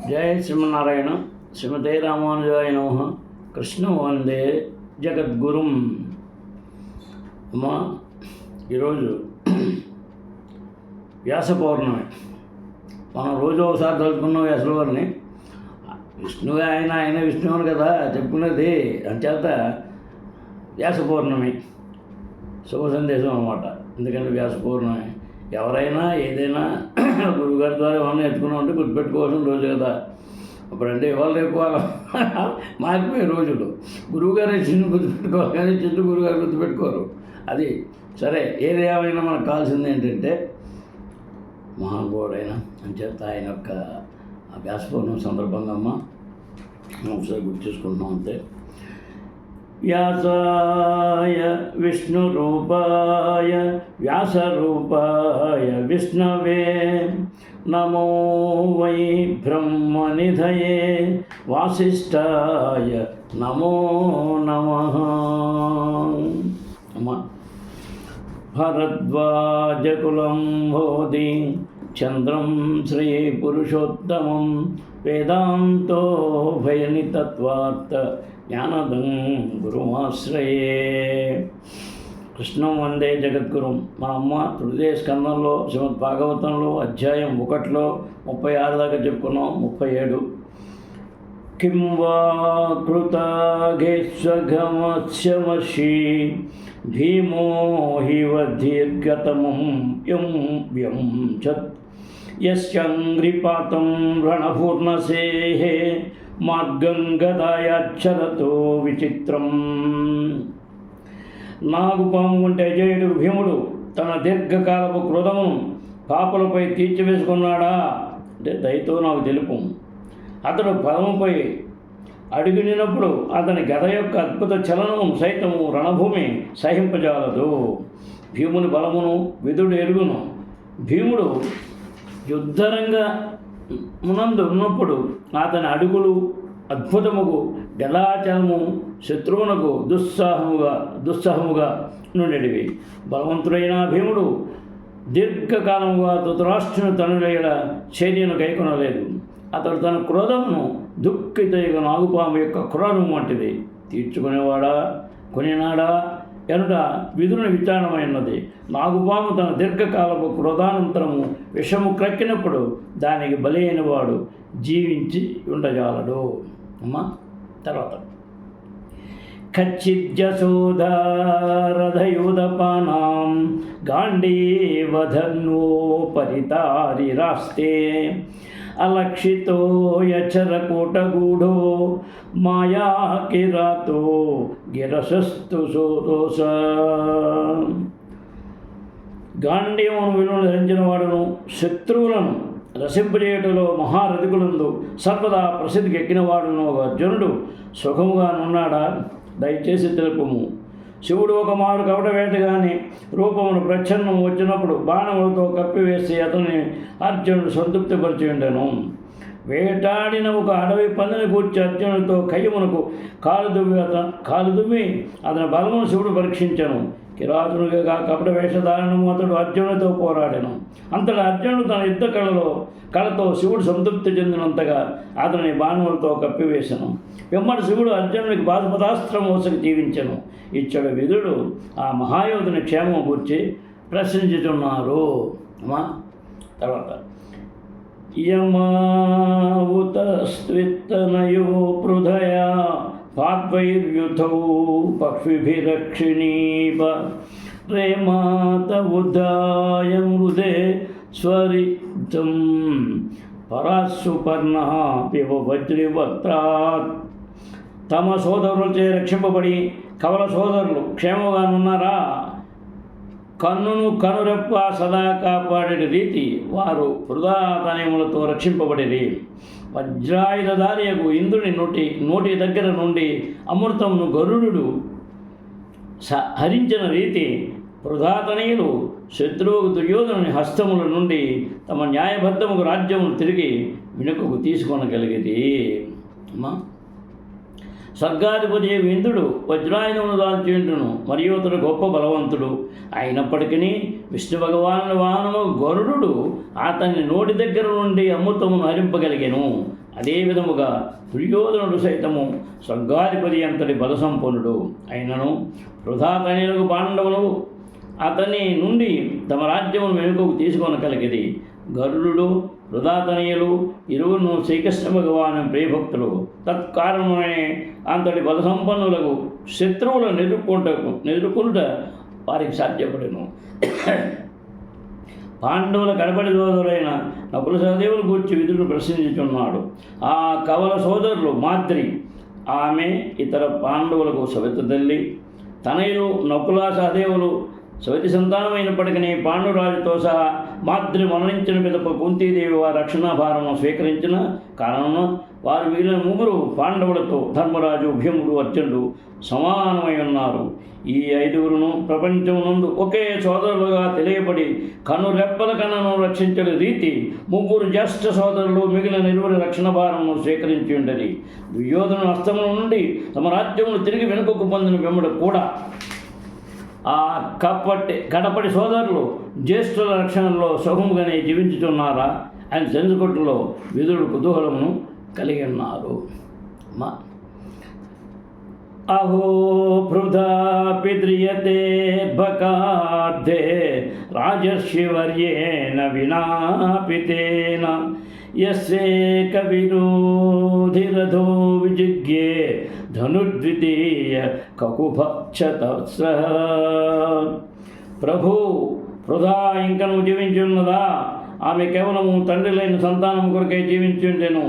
జయ శ్రీమన్నారాయణ. శ్రీమతే రామానుజాయ నమః. కృష్ణం వందే జగద్గురుం. అమ్మా, ఈరోజు వ్యాస పౌర్ణమి. మనం రోజు ఒకసారి తలుచుకున్నాం వ్యాసుల వారిని. విష్ణువే ఆయన విష్ణువుని కదా చెప్పుకునేది. అంచేత వ్యాస పౌర్ణమి శుభ సందేశం అన్నమాట. ఎందుకంటే వ్యాస పౌర్ణమి ఎవరైనా ఏదైనా గురువుగారి ద్వారా ఏమన్నా నేర్చుకున్నాం అంటే గుర్తుపెట్టుకోవాల్సిన రోజు కదా. అప్పుడంటే ఇవాళ రేపు మారిపోయే రోజులు. గురువుగారు చిన్న గుర్తుపెట్టుకోవాలి కానీ చిన్న గురువుగారు గుర్తుపెట్టుకోరు. అది సరే. ఏది ఏమైనా మనకు కావాల్సింది ఏంటంటే మహానుభావుడైన అంచేత ఆయన యొక్క వ్యాస పౌర్ణమి సందర్భంగా అమ్మ ఒకసారి గుర్తు చేసుకుంటున్నాం అంతే. వ్యాసాయ విష్ణురూపాయ వ్యాసరూపాయ విష్ణవే నమో వై బ్రహ్మనిధయే వాసిష్ఠాయ నమో నమః. అమ్మ, భరద్వాజకులం బోధి చంద్రం శ్రీ పురుషోత్తమం వేదాంతో భయనితత్వార్థ జ్ఞానదం గురుమాశ్రయే. కృష్ణం వందే జగద్గురుం. మా అమ్మ తృతీయ స్కందంలో శ్రీమద్ భాగవతంలో అధ్యాయం 1లో 36 దాకా చెప్పుకున్నాం. 37 కిం వా కృతాగేశ్వగమస్యమషి భీమో హివ దీర్ఘతమం యం వ్యం చత్ యస్యంగ్రిపాతం రణపూర్ణసేః మార్గం గదాయాచ్చరతో విచిత్రం. నాగుపాము వంటి అజేయుడు భీముడు తన దీర్ఘకాలపు క్రోధమును పాపలపై తీర్చివేసుకున్నాడా అంటే దయతో నాకు తెలుపు. అతడు పదముపై అడుగునినప్పుడు అతని గద యొక్క అద్భుత చలనము సైతము రణభూమి సహింపజాలదు. భీముని బలమును విదుడు ఎరుగును. భీముడు యుద్ధరంగ మునందు ఉన్నప్పుడు అతని అడుగులు అద్భుతముకు గదాచలము శత్రువునకు దుస్సాహముగా నుండివి. బలవంతుడైన భీముడు దీర్ఘకాలముగా ధృతరాష్ట్రుని తనులేడ చర్యను కైకొనలేదు. అతడు తన క్రోధమును దుఃఖిత నాగుపాము యొక్క క్రోధం వంటిది తీర్చుకునేవాడా కొనినాడా ఎనుట విధుని విచారణమైనది. నాగుపాము తన దీర్ఘకాలపు క్రోధానంతరము విషము క్రక్కినప్పుడు దానికి బలి అయినవాడు జీవించి ఉండజాలడు. అమ్మా, తర్వాత కచ్చిజ్జసోదారథయుధపానాం గాండీవధన్నో పరితారిరాస్తే అలక్షితో యచరకోటగూఢో మాయా కిరాతో గిరసస్తు సోదోస. గాంధీవను విలువను ధరించిన వాడును శత్రువులను రసింపజేయుటలో మహారథికులందు సర్వదా ప్రసిద్ధికి ఎక్కినవాడును ఒక అర్జునుడు సుఖముగా నున్నాడా దయచేసి తెలుపుము. శివుడు ఒక మారు కపట వేటగాని రూపమును ప్రచ్ఛన్నం వచ్చినప్పుడు బాణములతో కప్పివేసి అతన్ని అర్జునుడు సంతృప్తిపరిచి ఉండెను. వేటాడిన ఒక అడవి పందిని కూర్చి అర్జునుడితో కయ్యమునకు కాలు దువ్వి అతని బలమును శివుడు పరీక్షించను. కిరాతునిగా కపట వేషధారణము అతడు అర్జునుడితో పోరాడెను. అంతటా అర్జునుడు తన యుద్ధ కళతో శివుడు సంతృప్తి చెందినంతగా అతని బాణములతో కప్పివేశను. పిమ్మటి శివుడు అర్జునుడికి బాధపదాస్త్రం మోసకి జీవించను. ఇచ్చడు విదుడు ఆ మహాయోధుని క్షేమం గురించి ప్రశ్నించుతున్నారు. అమ్మా, తర్వాత యమావుతస్త్విత్తనయో పృథయా పాద్వైర్యుథౌ పక్షిభిరక్షిణీప ప్రేమాత ఉదాయ మృదే స్వరితం పరాసుపర్ణ పివ వజ్రివక్త్రాత్. తమ సోదరులచే రక్షింపబడి కవల సోదరులు క్షేమగానున్నారా? కన్నును కనురెప్ప సదా కాపాడే రీతి వారు వృధాతనయములతో రక్షింపబడిరి. వజ్రాయుధారియకు ఇంద్రుని నోటి దగ్గర నుండి అమృతమును గరుడు హరించిన రీతి వృధాతనయులు శత్రువుకు దుర్యోధనుని హస్తముల నుండి తమ న్యాయబద్ధముకు రాజ్యమును తిరిగి వెనుకకు తీసుకొనగలిగిరి. అమ్మా, స్వర్గాధిపతి ఇంద్రుడు వజ్రాయుధమును దాల్చిండును, మరియు అతడు గొప్ప బలవంతుడు. అయినప్పటికీ విష్ణు భగవానుని వాహనము గరుడు అతని నోటి దగ్గర నుండి అమృతమును హరింపగలిగెను. అదే విధముగా దుర్యోధనుడు సైతము స్వర్గాధిపతి అంతటి బలసంపన్నుడు అయినను వృధా తనయులకు పాండవులు అతని నుండి తమ రాజ్యమును వెనుకకు తీసుకొనగలిగిరి. గరుడు వృధాతనయులు ఇరువును శ్రీకృష్ణ భగవాను ప్రియభక్తులు. తత్కారణమే అంతటి బలసంపన్నులకు శత్రువులను ఎదుర్కొనుట వారికి సాధ్యపడెను. పాండవుల కడపడి సోదరులైన నకుల సహదేవులు గూర్చి విదురుడు ప్రశ్నించుచున్నాడు. ఆ కవల సోదరులు మాద్రి, ఆమె ఇతర పాండవులకు సవిత తల్లి. తనయులు నకుల సహదేవులు సవితి సంతానమైనప్పటికీ పాండురాజుతో సహా మాద్రి మరణించిన పిదప కుంతీదేవి వారి రక్షణాభారము స్వీకరించిన కారణంలో వారు మిగిలిన ముగ్గురు పాండవులతో ధర్మరాజు, భీముడు, అర్జునుడు సమానమై ఉన్నారు. ఈ ఐదుగురును ప్రపంచమునందు ఒకే సోదరులుగా తెలియబడి కనురెప్పల కన్నను రక్షించే రీతి ముగ్గురు జ్యేష్ఠ సోదరులు మిగిలిన ఇరువురి రక్షణ భారమును స్వీకరించి ఉండేది. దుర్యోధను హస్తముల నుండి తమ రాజ్యమును తిరిగి వెనుకకు పొందిన వెంబడి కూడా ఆ కడపటి సోదరులు జ్యేష్ఠుల రక్షణలో సుఖముగానే జీవించుతున్నారా అని తెలుసుకొట్టులో విదురుడు కుతూహలమును కలిగి ఉన్నారు. అహో పృథా పిద్రియతే బకార్థే రాజర్షివర్యేణ వినాపితేన యస్యేక విరోధిరథో విజిగ్యే ధనుర్ద్వితీయ కకుభక్షతస్ర. ప్రభు, వృధా ఇంక నువ్వు జీవించున్నదా? ఆమె కేవలము తండ్రి లేని సంతానం కొరకే జీవించుంటెను.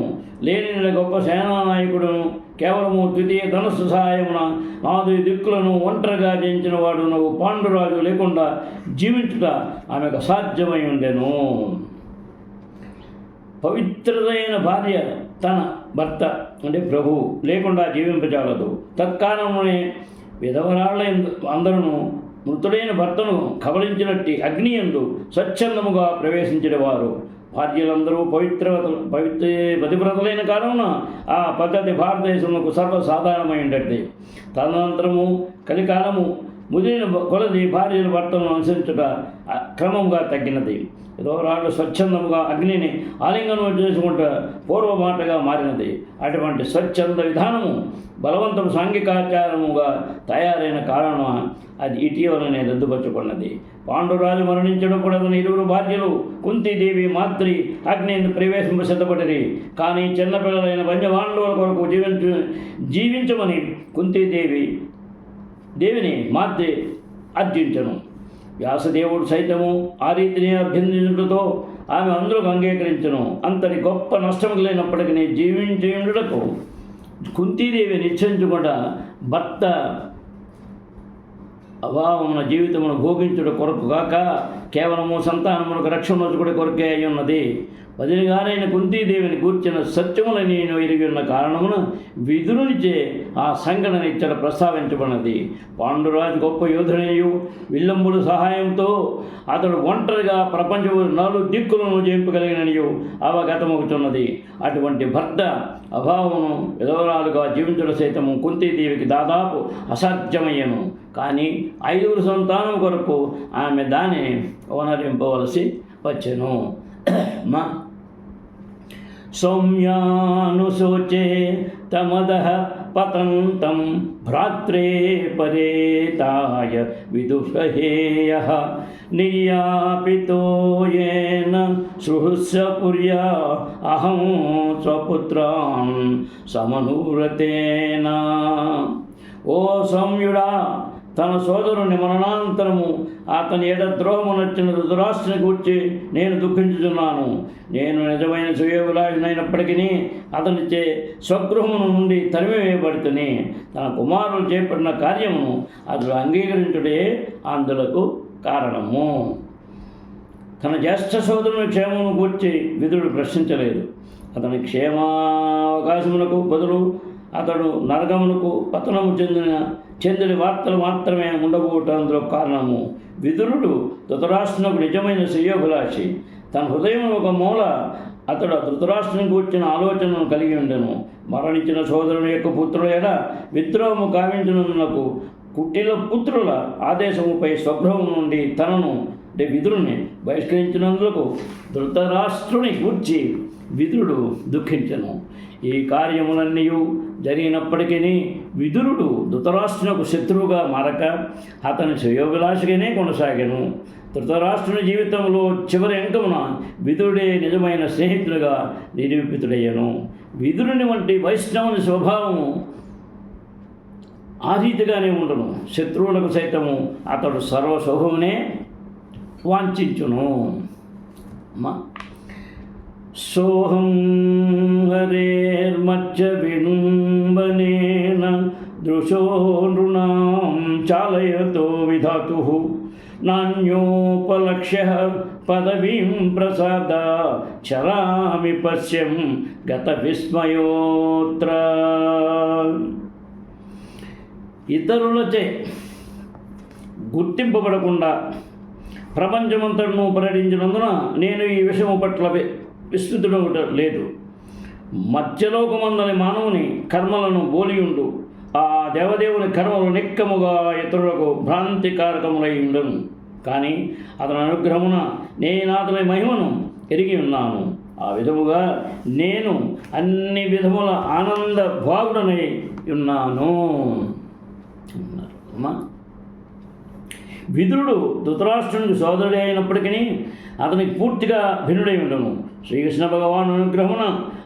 లేని గొప్ప సేనానాయకుడును, కేవలము ద్వితీయ ధనుస్సు సహాయమున 4 దిక్కులను ఒంటరిగా జయించిన వాడు నువ్వు పాండురాజు లేకుండా జీవించుట ఆమెకు అసాధ్యమై ఉండెను. పవిత్రమైన భార్య తన భర్త అంటే ప్రభు లేకుండా జీవింపజాలదు. తత్కారణమునే విధవరాళ్ళ అందరూ మృతుడైన భర్తను కబలించినట్టి అగ్నియందు స్వచ్ఛందముగా ప్రవేశించిన వారు. భార్యలందరూ పతివ్రతలైన కారణమున ఆ పద్ధతి భారతదేశంలో సర్వసాధారణమైనది. తదనంతరము కలికాలము ముదిరిన కొలది భార్యల భర్తలను అనుసరించుట క్రమంగా తగ్గినది. విధవరాళ్ళు స్వచ్ఛందముగా అగ్నిని ఆలింగనం చేసుకుంటూ పూర్వమాటగా మారినది. అటువంటి స్వచ్ఛంద విధానము బలవంతపు సాంఘికాచారముగా తయారైన కారణం అది ఇటీవలనే రద్దుపరచుకున్నది. పాండురాజు మరణించడం కూడా అతని ఇరువురు భార్యలు కుంతీదేవి, మాద్రి అగ్నిని ప్రవేశింప సిద్ధపడిరి. కానీ చిన్నపిల్లలైన పంచపాండవుల కొరకు జీవించమని దేవిని మాద్రి అర్జించను. వ్యాసదేవుడు సైతము ఆ రీతిని అభ్యర్థించుటతో ఆమె అందరికి అంగీకరించను. అంతటి గొప్ప నష్టము లేనప్పటికీ జీవించేందుకు కుంతీదేవి నిశ్చయించకుండా భర్త అభావమున జీవితమును భోగించుట కొరకు కాక కేవలము సంతానమునకు రక్షణ కొరకే అయి ఉన్నది. వదిలిగారైన కుంతీదేవిని కూర్చిన సత్యముల నేను ఎరిగి ఉన్న కారణమున విదురునిచే ఆ సంఘటన ఇక్కడ ప్రస్తావించబడినది. పాండురాజు గొప్ప యోధుడనియు విల్లంబుల సహాయంతో అతడు ఒంటరిగా ప్రపంచము 4 దిక్కులను జయింపగలిగిననియు అవగతమవుతున్నది. అటువంటి భర్త అభావమును విధవరాలుగా జీవించడం సైతము కుంతీదేవికి దాదాపు అసాధ్యమయ్యను. కానీ 5 సంతానం కొరకు ఆమె దానిని ఓనరింపవలసి వచ్చెను. సౌమ్యానుశోచే తమదః పతంతం భ్రాత్రే పరేతాయ విదుషహేయః నిర్యాపితో యేన సృహస్య పుర్యా అహం స్వపుత్రాన్ సమనూరతేన. ఓ సౌమ్యుడా, తన సోదరుని మరణానంతరము అతని ఎడ ద్రోహమునొచ్చిన ధృతరాష్ట్రుని గూర్చి నేను దుఃఖించుతున్నాను. నేను నిజమైన సుయోగులాగినప్పటికీ అతనిచే స్వగృహమును నుండి తరిమివేయబడుతుని తన కుమారులు చేపట్టిన కార్యమును అతడు అంగీకరించుటే అందులకు కారణము. తన జ్యేష్ఠ సోదరుని క్షేమమును గూర్చి విదురుడు ప్రశ్నించలేదు. అతని క్షేమావకాశమునకు బదులు అతడు నరకమునకు పతనము చెందిన వార్తలు మాత్రమే ఉండబోవటం అందులో కారణము. విదురుడు ధృతరాష్ట్రునకు నిజమైన శ్రేయోభిలాషి. తన హృదయం ఒక మూల అతడు ధృతరాష్ట్రునికి వచ్చిన ఆలోచనను కలిగి ఉండెను. మరణించిన సోదరుని యొక్క పుత్రుల ఎడ విద్రోహము కావించినందుకు కుటిల పుత్రుల ఆదేశముపై స్వగృహం నుండి తనను విదురుని బహిష్కరించినందుకు ధృతరాష్ట్రుని గూర్చి విదురుడు దుఃఖించెను. ఈ కార్యములన్నీ జరిగినప్పటికీ విదురుడు ధృతరాష్ట్రునకు శత్రువుగా మారక అతని శ్రేయోభిలాషిగానే కొనసాగాను. ధృతరాష్ట్రుని జీవితంలో చివరి అంకమున విదురుడే నిజమైన స్నేహితుడిగా నిరూపితుడయ్యను. విదురుని వంటి వైష్ణవుని స్వభావము ఆ రీతిగానే ఉండను. శత్రువులకు సైతము అతడు సర్వశోభమునే వాంఛించును. సోహం హరేర్మచ్చ వినుంబనేన దృశో నృణాం చాలయతో విధాతు నాణ్యోపలక్ష్య పదవీం ప్రసాద చరామి పశ్యం గత విస్మయోత్ర. ఇతరులచే గుర్తింపబడకుండా ప్రపంచమంతటను పర్యటించినందున నేను ఈ విషయము పట్ల విస్తృతుడు లేదు. మధ్యలోకమందని మానవుని కర్మలను బోలియుండు ఆ దేవదేవుని కర్మలు నిక్కముగా ఇతరులకు భ్రాంతికారకములై ఉండను. కానీ అతని అనుగ్రహమున నేను అతని మహిమను ఎరిగి ఉన్నాను. ఆ విధముగా నేను అన్ని విధముల ఆనంద భాగుడనై ఉన్నాను. విదురుడు ధృతరాష్ట్రునికి సోదరుడే అయినప్పటికీ అతనికి పూర్తిగా భిన్నుడై ఉండను. శ్రీకృష్ణ భగవాను అనుగ్రహమున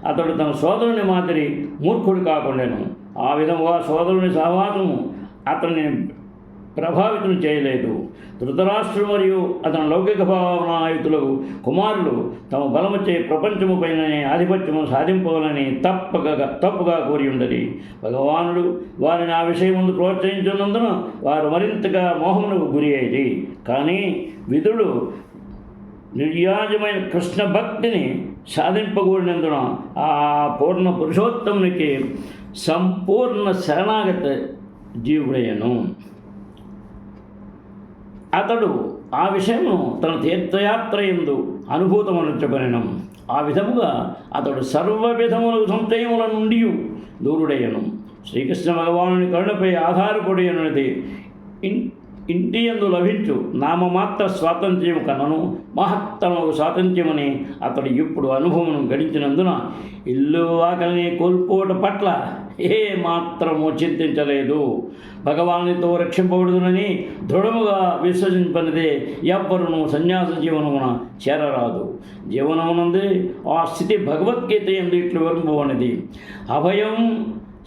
అతడు తన సోదరుని మాదిరి మూర్ఖుడు కాకుండాను. ఆ విధముగా సోదరుని సహవాసము అతన్ని ప్రభావితం చేయలేదు. ధృతరాష్ట్రుడు మరియు అతని లౌకిక భావనాయుతులకు కుమారులు తమ బలముచే ప్రపంచము పైననే ఆధిపత్యము సాధింపవాలని తప్పుగా కోరి ఉండది. భగవానుడు వారిని ఆ విషయం ముందు ప్రోత్సహించినందున వారు మరింతగా మోహమునకు గురి అయ్యేది. కానీ విదురుడు నిర్యాజమైన కృష్ణ భక్తిని సాధింపకూడినందున ఆ పూర్ణ పురుషోత్తమునికి సంపూర్ణ శరణాగత జీవుడయ్యను. అతడు ఆ విషయము తన తీర్థయాత్ర యందు అనుభూతమనొచ్చబడినం. ఆ విధముగా అతడు సర్వ విధములకు సంశయముల నుండి దూరుడయ్యను. శ్రీకృష్ణ భగవానుని కరుణపై ఆధారపడి ఉన్నది ఇంటి యందు లభించు నామమాత్ర స్వాతంత్ర్యం కన్నను మహత్తరము స్వాతంత్ర్యమని అతడు ఇప్పుడు అనుభవం గడించినందున ఇల్లు ఆకలిని కోల్పోవటం పట్ల ఏ మాత్రము చింతించలేదు. భగవానునితో రక్షింపబడుదునని దృఢముగా విశ్వసింపనిదే ఎవ్వరును సన్యాస జీవనమున చేరరాదు. జీవనమునందు ఆ స్థితి భగవద్గీత ఎందు ఇట్లు వివరింపబడినది. అభయం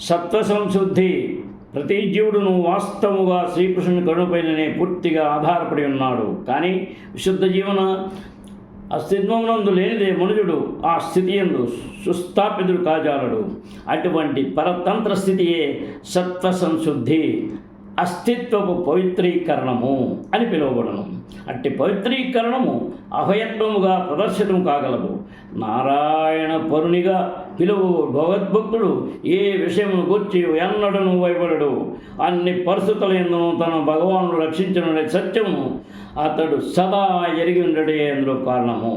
సత్వ సంశుద్ధి. ప్రతి జీవుడును వాస్తవముగా శ్రీకృష్ణుని కరుణపైననే పూర్తిగా ఆధారపడి ఉన్నాడు. కానీ విశుద్ధ జీవన అస్తిత్వమునందు లేనిదే మనుజుడు ఆ స్థితి యందు సుస్థాపితుడు కాజాలడు. అటువంటి పరతంత్ర స్థితియే సత్వ సంశుద్ధి, అస్తిత్వపు పవిత్రీకరణము అని పిలువబడను. అట్టి పవిత్రీకరణము అభయత్వముగా ప్రదర్శితం కాగలదు. నారాయణ పరునిగా పిలువు భగవద్భక్తుడు ఏ విషయమును గూర్చి ఎన్నడను భయపడడు. అన్ని పరిస్థితుల యందును తన భగవానుడు రక్షించిన సత్యమును అతడు సదా ఎరిగి ఉండడే అందులో కారణము.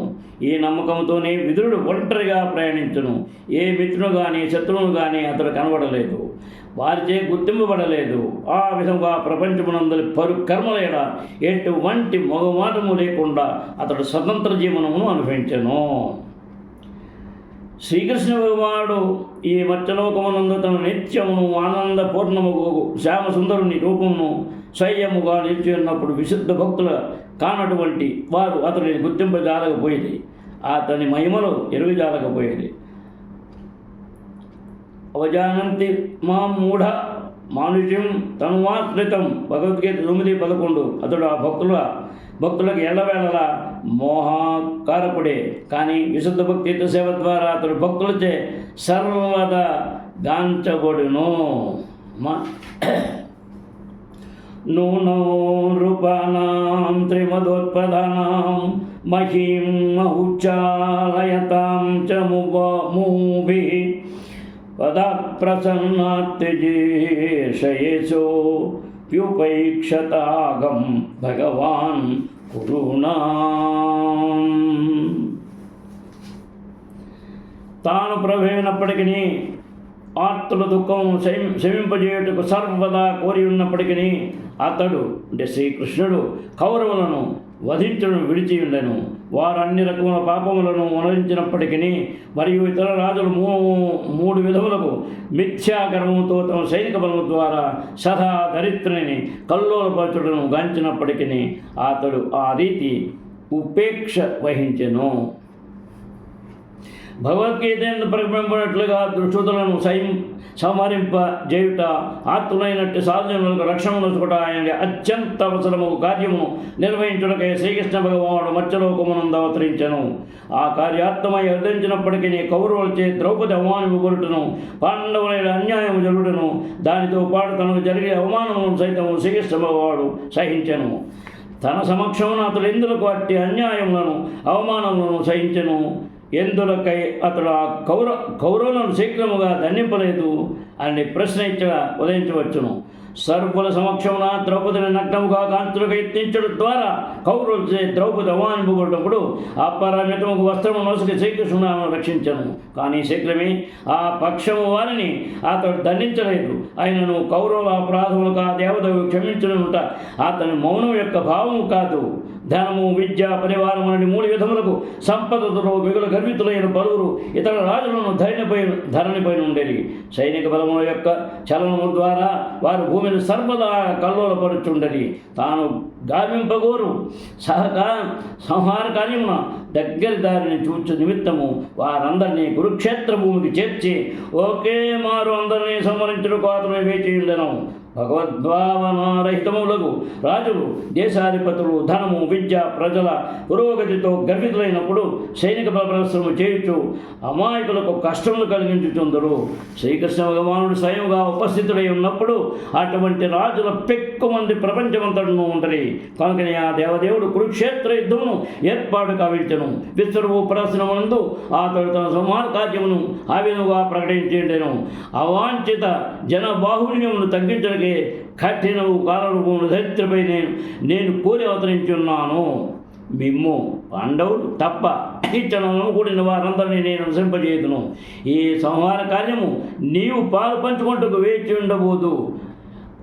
ఈ నమ్మకంతోనే విదురుడు ఒంటరిగా ప్రయాణించును. ఏ మిత్రును కానీ శత్రువును కానీ అతడు కనబడలేదు, వారిచే గుర్తింపబడలేదు. ఆ విధంగా ప్రపంచమునందరి పరు కర్మల ఎడ ఎటువంటి మొగమాటము లేకుండా అతడు స్వతంత్ర జీవనమును అనుభవించెను. శ్రీకృష్ణ భగవానుడు ఈ మత్స్యలోకమునందు తన నిత్యమును ఆనందపూర్ణముగు శ్యామసుందరుని రూపమును స్వయముగా నిలిచి ఉన్నప్పుడు విశుద్ధ భక్తుల కానటువంటి వారు అతనిని గుర్తింపజాలకపోయేది, అతని మహిమలు ఎరుగజాలకపోయేది. అవజానంతి మా మూఢ మానుష్యం తనుమాశ్రితం. భగవద్గీత 9:11. అతడు ఆ భక్తులకు ఎల్లవేళలా మోహకారకుడే. కానీ విశుద్ధ భక్తి సేవ ద్వారా అతడు భక్తులచే సర్వదా గాంచబడును. నూనో రూపానాం త్రిమదోత్పదానాం మహీం మహుచ్చాలయతాం చ మూభిః పదప్రసన్నాత్యజేషయేసో వ్యుపైక్షతాగం భగవాన్ కురుణాం. తాను ప్రభైనప్పటికీ ఆర్తుల దుఃఖము శమింపజేయుటకు సర్వదా కోరి ఉన్నప్పటికీ అతడు అంటే శ్రీకృష్ణుడు కౌరవులను వధించడం విడిచి ఉండెను. వారు అన్ని రకముల పాపములను వనరించినప్పటికీ మరియు ఇతర రాజులు మూడు విధములకు మిథ్యాకర్మముతో తమ సైనిక బలము ద్వారా సదా దరిద్రుని కల్లోలపరచుటను గాంచినప్పటికీ అతడు ఆ రీతి ఉపేక్ష వహించెను. భగవద్గీత ప్రకటించినట్లుగా దుష్టులను సంహరింపజేయుట ఆత్తులైనట్టు సాధనలకు రక్షణ నొచ్చుకుట ఆయన అత్యంత అవసరము కార్యమును నిర్వహించుటకై శ్రీకృష్ణ భగవానుడు మత్స్యలోకమునందు అవతరించెను. ఆ కార్యాత్మై అవతరించినప్పటికీ కౌరవులచే ద్రౌపది అవమానము కొరుటను పాండవులైన అన్యాయము జరుగుటను దానితో పాటు తనకు జరిగే అవమానమును సైతము శ్రీకృష్ణ భగవానుడు సహించెను. తన సమక్షమున అతడు ఎందులకు అట్టి అన్యాయములను అవమానములను సహించెను. ఎందులకై అతడు ఆ కౌరవులను శీఘ్రముగా దండింపలేదు అని ప్రశ్న ఉదయించవచ్చును. సర్వుల సమక్షమున ద్రౌపదిని నగ్నముగా కాంతులుగా యత్నించడం ద్వారా కౌరవులచే ద్రౌపది అవమానింపబడినప్పుడు అపరిమితముకు వస్త్రము నోసుకి శ్రీకృష్ణుడు రక్షించను. కానీ శీఘ్రమే ఆ పక్షము వారిని అతడు దండించలేదు. ఆయనను కౌరవుల అపరాధములకు ఆ దేవతకు క్షమించనుట అతని మౌనం యొక్క భావము కాదు. ధనము, విద్య, పరివారం అనే మూడు విధములకు సంపదతో మిగులు గర్వితులైన పలువురు ఇతర రాజులను ధరణిపై ఉండేది. సైనిక బలముల యొక్క చలనము ద్వారా వారు భూమిని సర్వదా కల్లోలపరుచుండేది. తాను గావింపగోరు సంహార కార్యమున దగ్గరి దారిని చూచు నిమిత్తము వారందరినీ కురుక్షేత్ర భూమికి చేర్చి ఒకే మారు అందరినీ సంహరించుటకు అతను వేచి ఉండెను. భగవద్భావనారహితములకు రాజులు, దేశాధిపతులు ధనము, విద్య, ప్రజల పురోగతితో గర్వితులైనప్పుడు సైనిక ప్రదర్శనము చేయుచు అమాయకులకు కష్టములు కలిగించుచుందరు. శ్రీకృష్ణ భగవానుడు స్వయంగా ఉపస్థితుడై ఉన్నప్పుడు అటువంటి రాజుల పెక్కు మంది ప్రపంచమంతటను ఉంటది. కనుకనే ఆ దేవదేవుడు కురుక్షేత్ర యుద్ధమును ఏర్పాటు కావించను. విశ్వరూప ప్రదర్శనమునందు అతడు తన సంహార కార్యమును ఆవిధముగా ప్రకటించేండెను. అవాంఛిత జన బాహుల్యమును తగ్గించడానికి కఠినము కాలరూపమును ధరిత్రపై నేను కోరి అవతరించున్నాను. మిమ్ము పాండవులు తప్ప ఇచ్చనము కూడిన వారందరినీ నేను నశింపజేయుదును. ఈ సంహార కార్యము నీవు పాలు పంచుకుంటూ వేచి ఉండబోదు.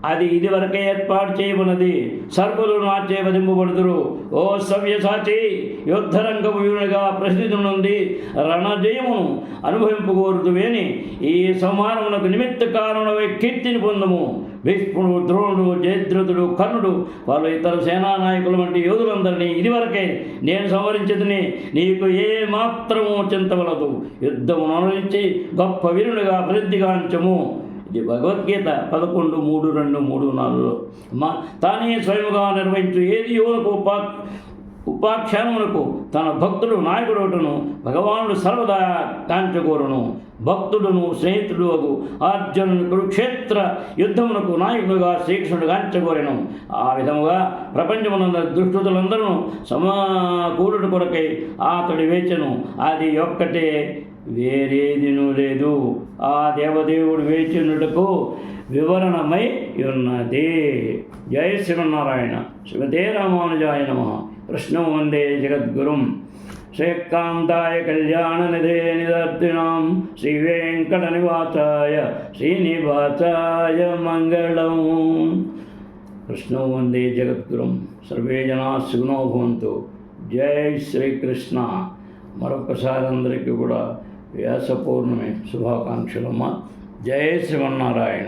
అది ఇదివరకే ఏర్పాటు చేయబడినది. సర్వులు నాచే వధింపబడుదురు. ఓ సవ్యసాచి, యుద్ధరంగపు వీరునిగా ప్రసిద్ధి నుండి రణజయమును అనుభవింపగోరుదువేని ఈ సంహారమునకు నిమిత్త కారణమై కీర్తిని పొందము. భీష్ముడు, ద్రోణుడు, జయద్రథుడు, కర్ణుడు వాళ్ళు ఇతర సేనానాయకులు వంటి యోధులందరినీ ఇదివరకే నేను సంహరించదని నీకు ఏ మాత్రము చింతవలదు. యుద్ధమును అనుభవించి గొప్ప వీరునిగా ప్రసిద్ధిగాంచము. ఇది భగవద్గీత 11:3-2-3-4 తానే స్వయముగా నిర్వహించు ఏది యోనకు ఉపాఖ్యానమునకు తన భక్తుడు నాయకుడును భగవానుడు సర్వదా కాంచగోరును. భక్తుడును స్నేహితుడు అర్జునుడు కురుక్షేత్ర యుద్ధమునకు నాయకుడుగా శ్రీకృష్ణుడు కాంచగోరెను. ఆ విధముగా ప్రపంచమునందరి దుష్టులందరూ సమకూరుడు కొరకై అతడు వేచెను. అది ఒక్కటే, వేరేదినూ లేదు. ఆ దేవదేవుడు వేచినటకు వివరణమై ఉన్నది. జయ శ్రీమన్నారాయణ. శ్రీమతే రామానుజాయ నమః. కృష్ణం వందే జగద్గురుం. శ్రీకాంతాయ కళ్యాణనిధే నిదర్శినాం శ్రీవేంకటనివాసాయ శ్రీనివాసాయ మంగళం. కృష్ణం వందే జగద్గురుం. సర్వే జనా సుఖినో భవంతు. జై శ్రీకృష్ణ. మరొకసారి అందరికీ కూడా వ్యాస పౌర్ణమి శుభాకాంక్షలమ్మ. జయ శ్రీమన్నారాయణ.